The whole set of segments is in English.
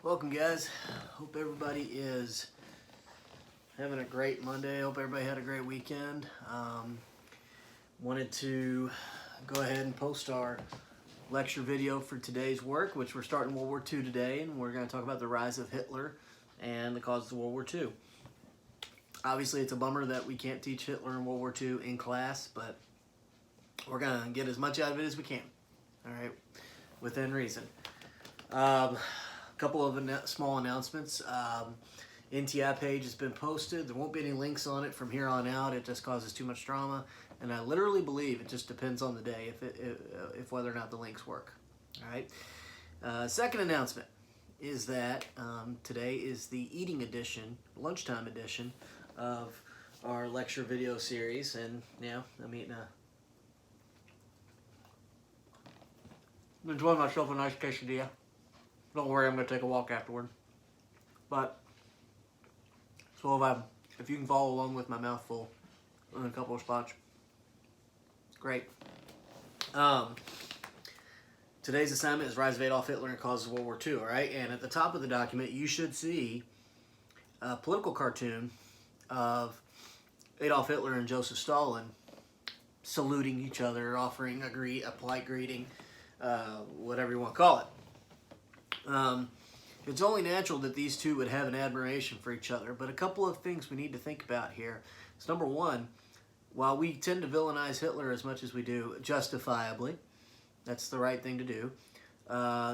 Welcome, guys. Hope everybody is having a great Monday. Hope everybody had a great weekend. Wanted to go ahead and post our lecture video for today's work, which we're starting World War II today, and we're going to talk about the rise of Hitler and the causes of World War II. Obviously, it's a bummer that we can't teach Hitler and World War II in class, but we're going to get as much out of it as we can, all right, within reason. Couple of small announcements. NTI page has been posted. There won't be any links on it from here on out. It just causes too much drama, and I literally believe it just depends on the day if whether or not the links work. All right. Second announcement is that today is the eating edition, lunchtime edition of our lecture video series, and yeah, I'm eating I'm enjoying myself a nice quesadilla. Don't worry, I'm going to take a walk afterward. But, so if you can follow along with my mouth full in a couple of spots, great. Today's assignment is Rise of Adolf Hitler and Causes of World War II, all right? And at the top of the document, you should see a political cartoon of Adolf Hitler and Joseph Stalin saluting each other, offering a polite greeting, whatever you want to call it. It's only natural that these two would have an admiration for each other, but a couple of things we need to think about here. So number one, while we tend to villainize Hitler as much as we do, justifiably, that's the right thing to do,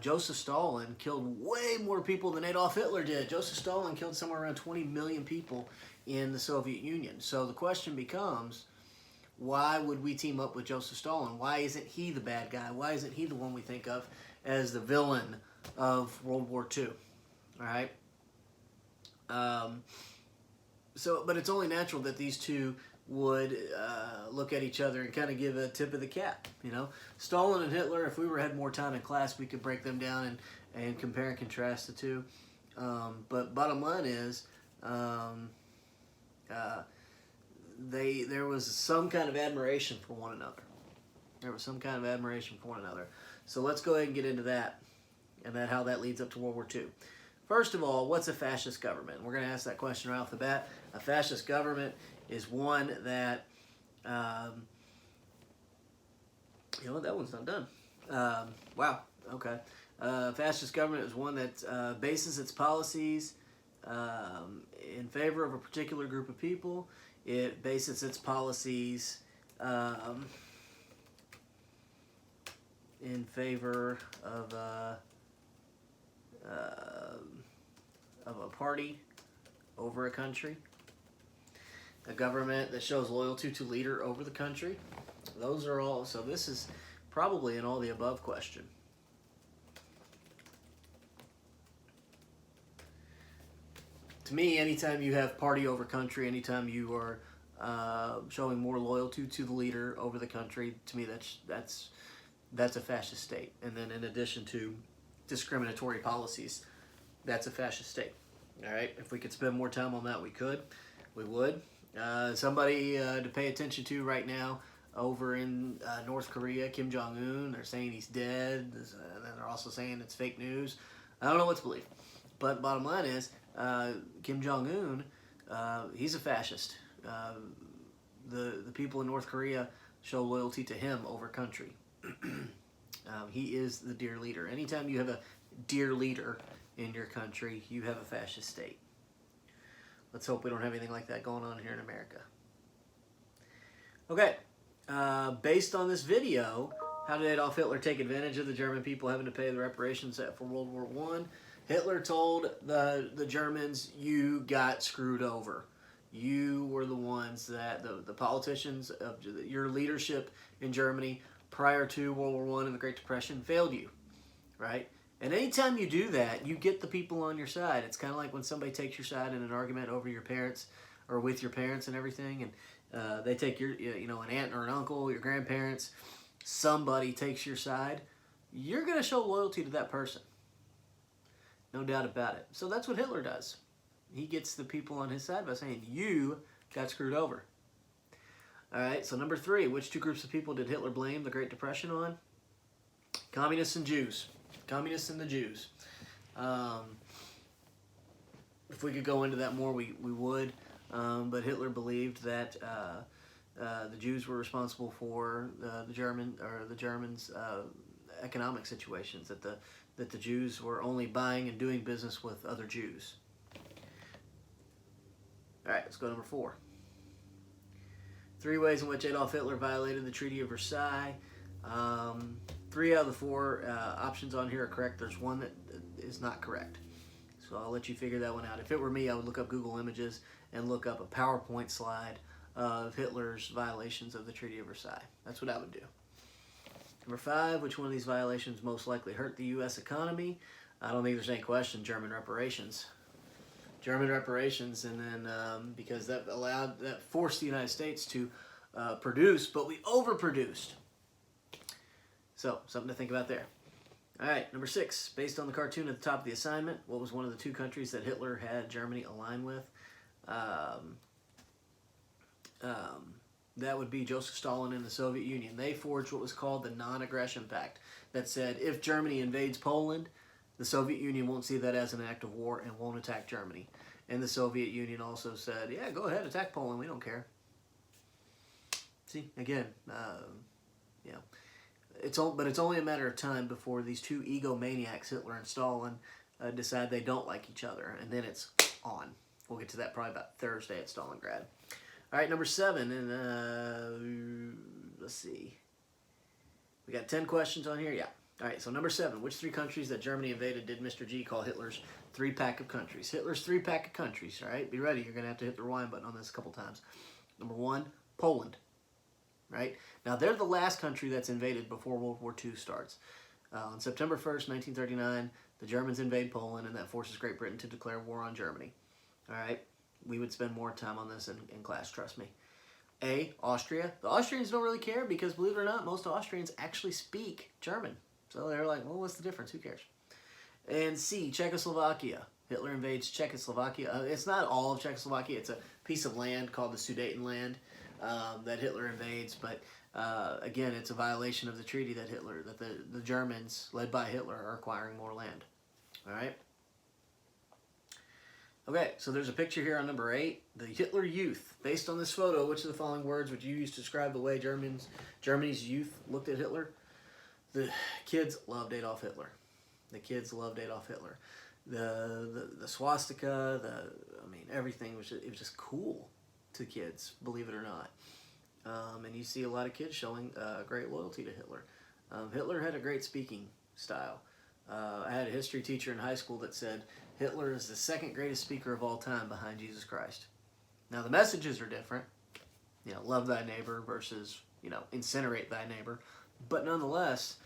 Joseph Stalin killed way more people than Adolf Hitler did. Joseph Stalin killed somewhere around 20 million people in the Soviet Union. So the question becomes, why would we team up with Joseph Stalin? Why isn't he the bad guy? Why isn't he the one we think of as the villain of World War II? All right. But it's only natural that these two would look at each other and kind of give a tip of the cap. You know, Stalin and Hitler. If we had more time in class, we could break them down and compare and contrast the two. But bottom line is, there was some kind of admiration for one another. There was some kind of admiration for one another. So let's go ahead and get into that, and how that leads up to World War II. First of all, what's a fascist government? We're going to ask that question right off the bat. A fascist government is one that, you know what, that one's not done. Wow, okay. Fascist government is one that bases its policies in favor of a particular group of people. It bases its policies in favor of a party over a country. A government that shows loyalty to leader over the country. Those are all, so this is probably an all the above question. To me, anytime you have party over country, anytime you are showing more loyalty to the leader over the country, to me that's a fascist state. And then in addition to discriminatory policies, that's a fascist state. All right, if we could spend more time on that, we would. Somebody to pay attention to right now over in North Korea, Kim Jong-un, they're saying he's dead, and then they're also saying it's fake news. I don't know what to believe. But bottom line is, Kim Jong-un, he's a fascist. The people in North Korea show loyalty to him over country. He is the dear leader. Anytime you have a dear leader in your country, you have a fascist state. Let's hope we don't have anything like that going on here in America. Okay, based on this video, how did Adolf Hitler take advantage of the German people having to pay the reparations for World War I? Hitler told the Germans, you got screwed over. You were the ones that, the politicians of your leadership in Germany prior to World War I and the Great Depression failed you, right? And anytime you do that, you get the people on your side. It's kind of like when somebody takes your side in an argument over your parents or with your parents and everything, and they take your, an aunt or an uncle, your grandparents, somebody takes your side, you're going to show loyalty to that person. No doubt about it. So that's what Hitler does. He gets the people on his side by saying, you got screwed over. All right, so number 3, which two groups of people did Hitler blame the Great Depression on? Communists and Jews. Communists and the Jews. If we could go into that more, we would. But Hitler believed that the Jews were responsible for the Germans' economic situations. That the Jews were only buying and doing business with other Jews. All right, let's go to number 4. 3 ways in which Adolf Hitler violated the Treaty of Versailles. 3 out of the 4 options on here are correct. There's one that is not correct. So I'll let you figure that one out. If it were me, I would look up Google Images and look up a PowerPoint slide of Hitler's violations of the Treaty of Versailles. That's what I would do. Number 5, which one of these violations most likely hurt the U.S. economy? I don't think there's any question, German reparations. German reparations, and then because that forced the United States to produce, but we overproduced. So, something to think about there. All right, number 6, based on the cartoon at the top of the assignment, what was one of the 2 countries that Hitler had Germany align with? That would be Joseph Stalin and the Soviet Union. They forged what was called the Non-Aggression Pact that said if Germany invades Poland, the Soviet Union won't see that as an act of war and won't attack Germany. And the Soviet Union also said, yeah, go ahead, attack Poland, we don't care. See, again, yeah. But it's only a matter of time before these 2 egomaniacs, Hitler and Stalin, decide they don't like each other, and then it's on. We'll get to that probably about Thursday at Stalingrad. All right, number 7, and let's see. We got 10 questions on here? Yeah. All right, so number 7, which 3 countries that Germany invaded did Mr. G call Hitler's 3-pack of countries? Hitler's 3-pack of countries, all right? Be ready. You're going to have to hit the rewind button on this a couple times. Number 1, Poland, right? Now, they're the last country that's invaded before World War II starts. On September 1st, 1939, the Germans invade Poland, and that forces Great Britain to declare war on Germany. All right? We would spend more time on this in class, trust me. A, Austria. The Austrians don't really care because, believe it or not, most Austrians actually speak German. So they're like, well, what's the difference? Who cares? And C, Czechoslovakia. Hitler invades Czechoslovakia. It's not all of Czechoslovakia. It's a piece of land called the Sudetenland that Hitler invades. But again, it's a violation of the treaty that the Germans, led by Hitler, are acquiring more land. All right? Okay, so there's a picture here on number 8. The Hitler Youth. Based on this photo, which of the following words would you use to describe the way Germany's youth looked at Hitler? The kids loved Adolf Hitler. The kids loved Adolf Hitler. The swastika, everything was just cool to kids, believe it or not. And you see a lot of kids showing great loyalty to Hitler. Hitler had a great speaking style. I had a history teacher in high school that said Hitler is the 2nd greatest speaker of all time behind Jesus Christ. Now the messages are different. You know, love thy neighbor versus, incinerate thy neighbor. But nonetheless,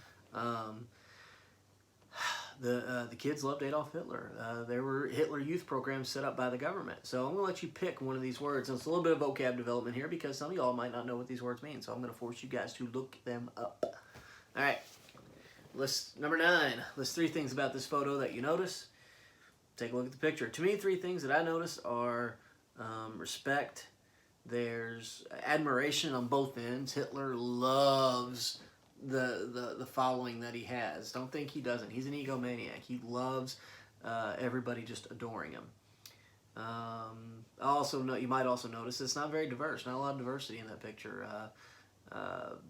the kids loved Adolf Hitler. There were Hitler Youth programs set up by the government. So I'm going to let you pick one of these words. And it's a little bit of vocab development here because some of y'all might not know what these words mean. So I'm going to force you guys to look them up. All right. Number 9. List 3 things about this photo that you notice. Take a look at the picture. To me, 3 things that I notice are respect. There's admiration on both ends. Hitler loves the following that he has. Don't think he doesn't. He's an egomaniac. He loves everybody just adoring him. You might also notice it's not very diverse. Not a lot of diversity in that picture.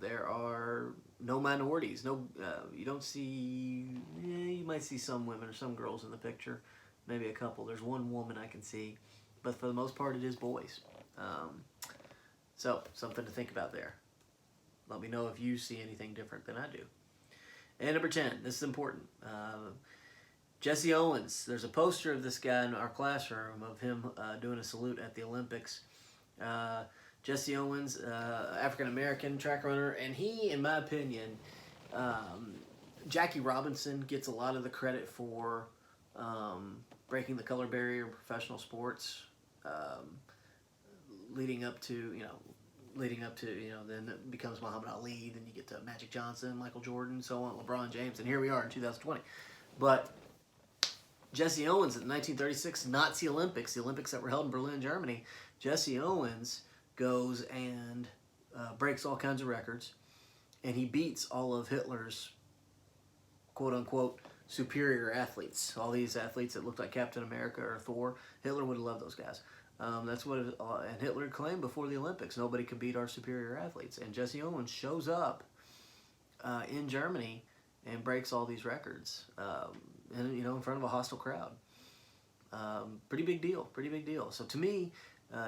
There are no minorities. You don't see. You might see some women or some girls in the picture. Maybe a couple. There's one woman I can see, but for the most part, it is boys. So something to think about there. Let me know if you see anything different than I do. And number 10, this is important. Jesse Owens. There's a poster of this guy in our classroom of him doing a salute at the Olympics. Jesse Owens, African-American track runner, and he, in my opinion, Jackie Robinson gets a lot of the credit for breaking the color barrier in professional sports, leading up to, then it becomes Muhammad Ali, then you get to Magic Johnson, Michael Jordan, so on, LeBron James, and here we are in 2020. But Jesse Owens at the 1936 Nazi Olympics, the Olympics that were held in Berlin, Germany, Jesse Owens goes and breaks all kinds of records, and he beats all of Hitler's quote-unquote superior athletes. All these athletes that looked like Captain America or Thor. Hitler would have loved those guys. That's what and Hitler claimed before the Olympics, nobody could beat our superior athletes. And Jesse Owens shows up in Germany and breaks all these records, and in front of a hostile crowd. Pretty big deal. Pretty big deal. So to me,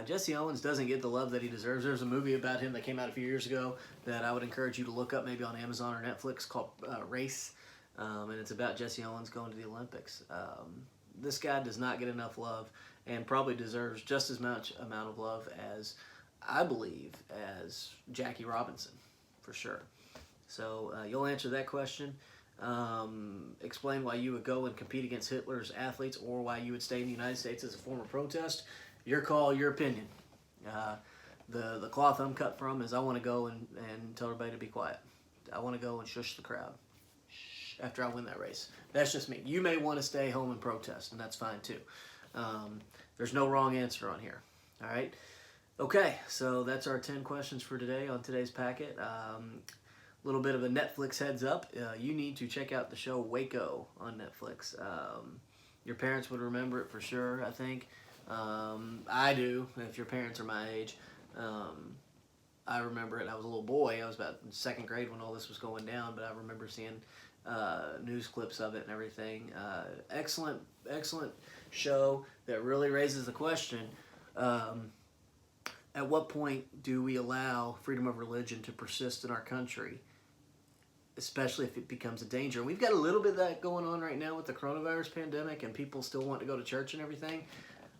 Jesse Owens doesn't get the love that he deserves. There's a movie about him that came out a few years ago that I would encourage you to look up, maybe on Amazon or Netflix, called Race, and it's about Jesse Owens going to the Olympics. This guy does not get enough love, and probably deserves just as much amount of love as, I believe, as Jackie Robinson, for sure. So you'll answer that question. Explain why you would go and compete against Hitler's athletes, or why you would stay in the United States as a form of protest. Your call, your opinion. The cloth I'm cut from is I want to go and tell everybody to be quiet. I want to go and shush the crowd after I win that race. That's just me. You may want to stay home and protest, and that's fine too. There's no wrong answer on here. All right? Okay, so that's our 10 questions for today on today's packet. Little bit of a Netflix heads up. You need to check out the show Waco on Netflix. Your parents would remember it for sure, I think. I do, if your parents are my age. I remember it. I was a little boy. I was about in second grade when all this was going down, but I remember seeing news clips of it and everything. Excellent show that really raises the question, at what point do we allow freedom of religion to persist in our country, especially if it becomes a danger? We've got a little bit of that going on right now with the coronavirus pandemic, and people still want to go to church and everything.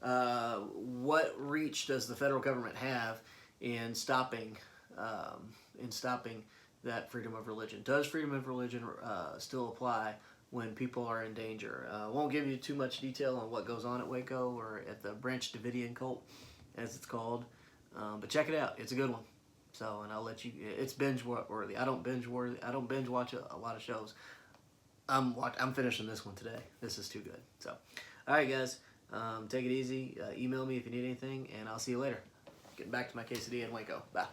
What reach does the federal government have in stopping that freedom of religion? Does freedom of religion still apply when people are in danger? I won't give you too much detail on what goes on at Waco, or at the Branch Davidian cult, as it's called. But check it out. It's a good one. So, and I'll let you. It's binge worthy. I don't binge watch a lot of shows. I'm finishing this one today. This is too good. So, all right, guys. Take it easy. Email me if you need anything, and I'll see you later. Getting back to my quesadilla in Waco. Bye.